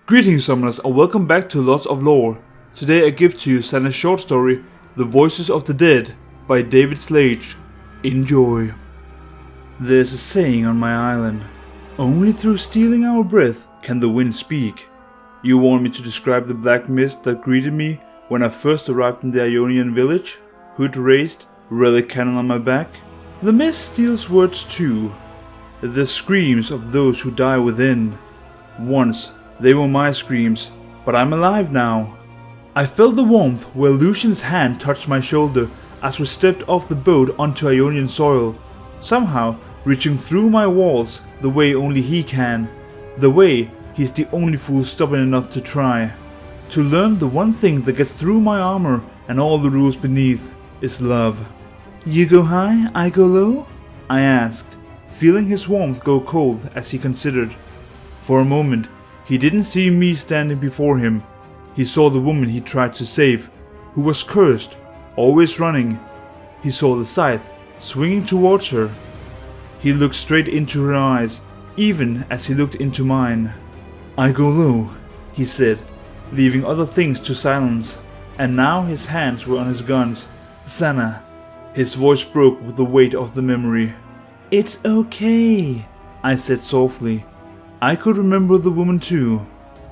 Greetings Summoners and welcome back to Lots of Lore. Today I give to you Senna'S short story, The Voices of the Dead by David Slade. Enjoy. There's a saying on my island. Only through stealing our breath can the wind speak. You want me to describe the black mist that greeted me when I first arrived in the Ionian village? Hood raised, relic cannon on my back? The mist steals words too. The screams of those who die within. Once they were my screams, but I'm alive now. I felt the warmth where Lucian's hand touched my shoulder as we stepped off the boat onto Ionian soil, somehow reaching through my walls the way only he can, the way he's the only fool stubborn enough to try. To learn the one thing that gets through my armor and all the rules beneath is love. You go high, I go low? I asked, feeling his warmth go cold as he considered. For a moment, he didn't see me standing before him. He saw the woman he tried to save, who was cursed, always running. He saw the scythe swinging towards her. He looked straight into her eyes, even as he looked into mine. I go low, he said, leaving other things to silence, and now his hands were on his guns. Senna. His voice broke with the weight of the memory. It's okay, I said softly. I could remember the woman too.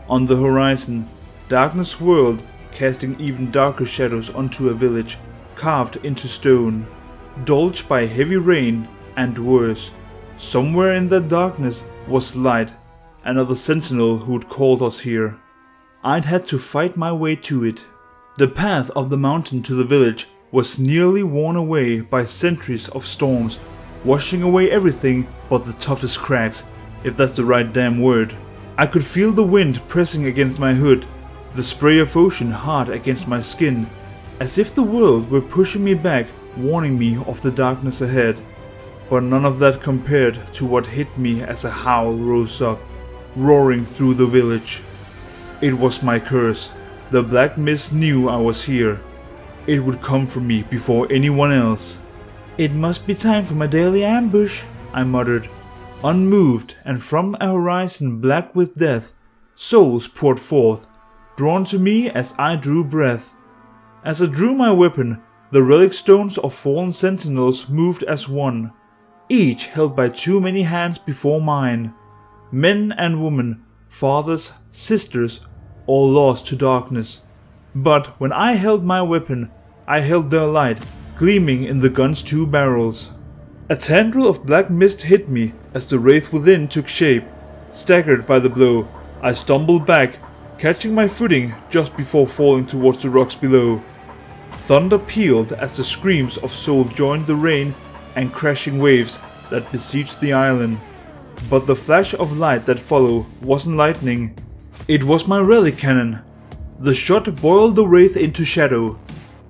On the horizon, darkness swirled, casting even darker shadows onto a village, carved into stone, dolged by heavy rain, and worse. Somewhere in that darkness was light, another sentinel who'd called us here. I'd had to fight my way to it. The path of the mountain to the village was nearly worn away by centuries of storms, washing away everything but the toughest cracks, if that's the right damn word. I could feel the wind pressing against my hood, the spray of ocean hard against my skin, as if the world were pushing me back, warning me of the darkness ahead. But none of that compared to what hit me as a howl rose up, roaring through the village. It was my curse. The black mist knew I was here. It would come for me before anyone else. It must be time for my daily ambush, I muttered. Unmoved, and from a horizon black with death, souls poured forth, drawn to me as I drew breath. As I drew my weapon, the relic stones of fallen sentinels moved as one, each held by too many hands before mine. Men and women, fathers, sisters, all lost to darkness. But when I held my weapon, I held their light, gleaming in the gun's two barrels. A tendril of black mist hit me as the wraith within took shape. Staggered by the blow, I stumbled back, catching my footing just before falling towards the rocks below. Thunder pealed as the screams of soul joined the rain and crashing waves that besieged the island. But the flash of light that followed wasn't lightning. It was my relic cannon. The shot boiled the wraith into shadow.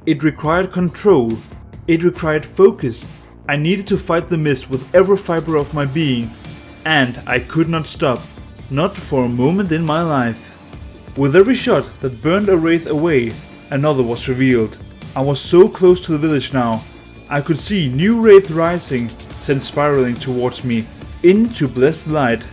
It required control. It required focus. I needed to fight the mist with every fiber of my being, and I could not stop, not for a moment in my life. With every shot that burned a wraith away, another was revealed. I was so close to the village now. I could see new wraiths rising, sent spiraling towards me, into blessed light.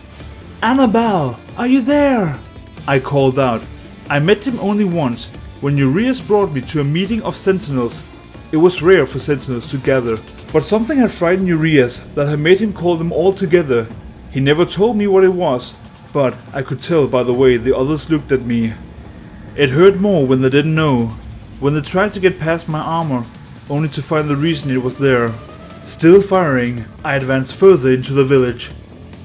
Annabelle, are you there? I called out. I met him only once, when Urias brought me to a meeting of sentinels. It was rare for sentinels to gather, but something had frightened Urias that had made him call them all together. He never told me what it was, but I could tell by the way the others looked at me. It hurt more when they didn't know, when they tried to get past my armor, only to find the reason it was there. Still firing, I advanced further into the village.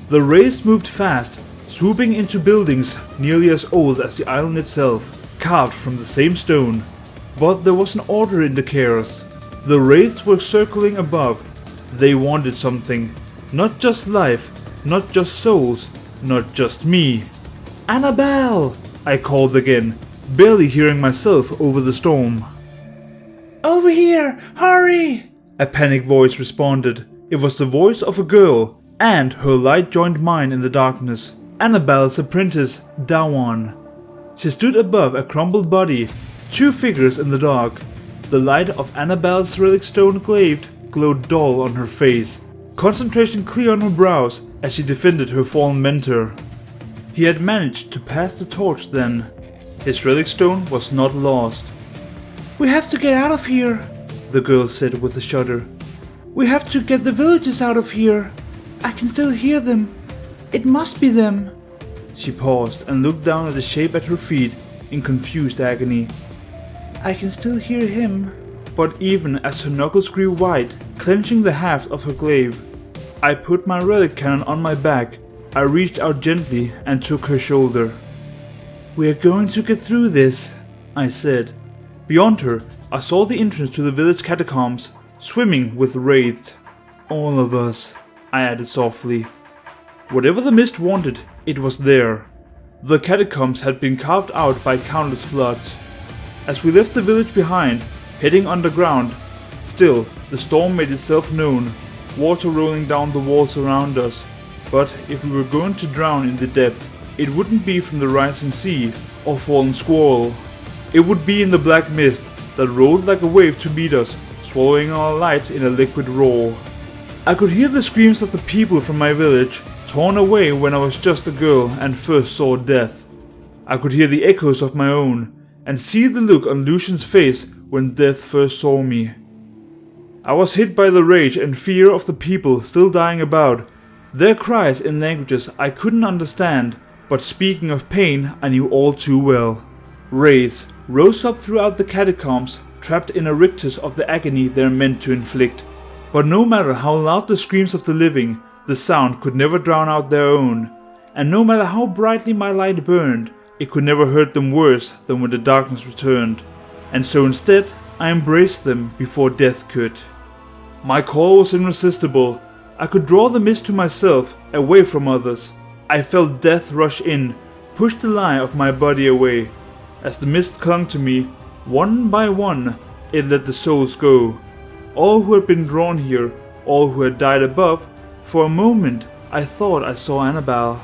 The wraiths moved fast, swooping into buildings nearly as old as the island itself, carved from the same stone. But there was an order in the chaos. The wraiths were circling above. They wanted something. Not just life, not just souls, not just me. Annabelle! I called again, barely hearing myself over the storm. Over here! Hurry! A panicked voice responded. It was the voice of a girl, and her light joined mine in the darkness. Annabelle's apprentice, Dawon. She stood above a crumbled body, two figures in the dark. The light of Annabelle's relic stone glowed dull on her face, concentration clear on her brows as she defended her fallen mentor. He had managed to pass the torch then. His relic stone was not lost. "We have to get out of here," the girl said with a shudder. "We have to get the villagers out of here. I can still hear them. It must be them." She paused and looked down at the shape at her feet in confused agony. "I can still hear him." But even as her knuckles grew white, clenching the haft of her glaive, I put my relic cannon on my back. I reached out gently and took her shoulder. "We're going to get through this," I said. Beyond her, I saw the entrance to the village catacombs, swimming with wraiths. "All of us," I added softly. Whatever the mist wanted, it was there. The catacombs had been carved out by countless floods. As we left the village behind, heading underground, still the storm made itself known, water rolling down the walls around us. But if we were going to drown in the depth, it wouldn't be from the rising sea or fallen squall. It would be in the black mist that rolled like a wave to meet us, swallowing our light in a liquid roar. I could hear the screams of the people from my village, torn away when I was just a girl and first saw death. I could hear the echoes of my own, and see the look on Lucian's face when death first saw me. I was hit by the rage and fear of the people still dying about, their cries in languages I couldn't understand, but speaking of pain I knew all too well. Wraiths rose up throughout the catacombs, trapped in a rictus of the agony they're meant to inflict. But no matter how loud the screams of the living, the sound could never drown out their own. And no matter how brightly my light burned, it could never hurt them worse than when the darkness returned. And so instead, I embraced them before death could. My call was irresistible. I could draw the mist to myself, away from others. I felt death rush in, push the lie of my body away. As the mist clung to me, one by one, it let the souls go. All who had been drawn here, all who had died above. For a moment, I thought I saw Annabelle.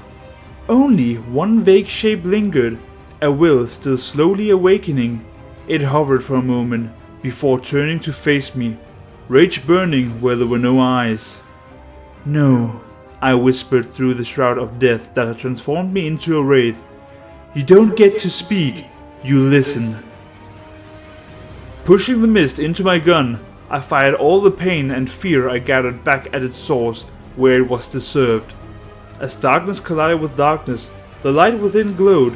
Only one vague shape lingered, a will still slowly awakening. It hovered for a moment, before turning to face me, rage burning where there were no eyes. "No," I whispered through the shroud of death that had transformed me into a wraith. "You don't get to speak, you listen." Pushing the mist into my gun, I fired all the pain and fear I gathered back at its source, where it was deserved. As darkness collided with darkness, the light within glowed.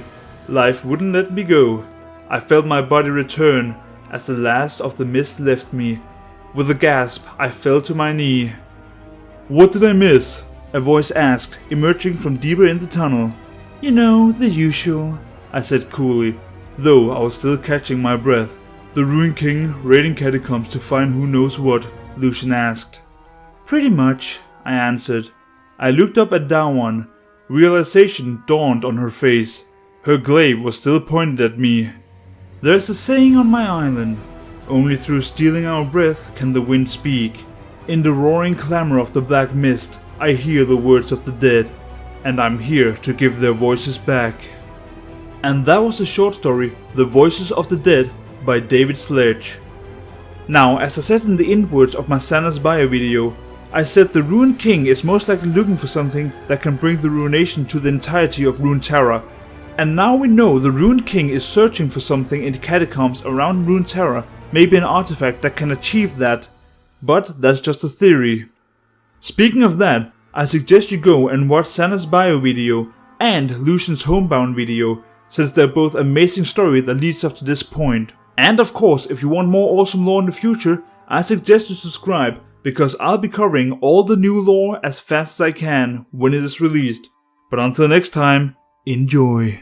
Life wouldn't let me go. I felt my body return as the last of the mist left me. With a gasp, I fell to my knee. "What did I miss?" a voice asked, emerging from deeper in the tunnel. "You know, the usual," I said coolly, though I was still catching my breath. "The Ruined King raiding catacombs to find who knows what?" Lucian asked. "Pretty much," I answered. I looked up at Dawon. Realization dawned on her face. Her glaive was still pointed at me. "There's a saying on my island. Only through stealing our breath can the wind speak. In the roaring clamor of the black mist, I hear the words of the dead, and I'm here to give their voices back." And that was the short story, The Voices of the Dead, by David Sledge. Now, as I said in the end words of my Senna'S bio video, I said the Ruined King is most likely looking for something that can bring the ruination to the entirety of Runeterra. And now we know the Ruined King is searching for something in the catacombs around Runeterra, maybe an artifact that can achieve that. But that's just a theory. Speaking of that, I suggest you go and watch Senna'S bio video and Lucian's Homebound video, since they're both amazing stories that leads up to this point. And of course, if you want more awesome lore in the future, I suggest you subscribe, because I'll be covering all the new lore as fast as I can when it is released. But until next time, enjoy.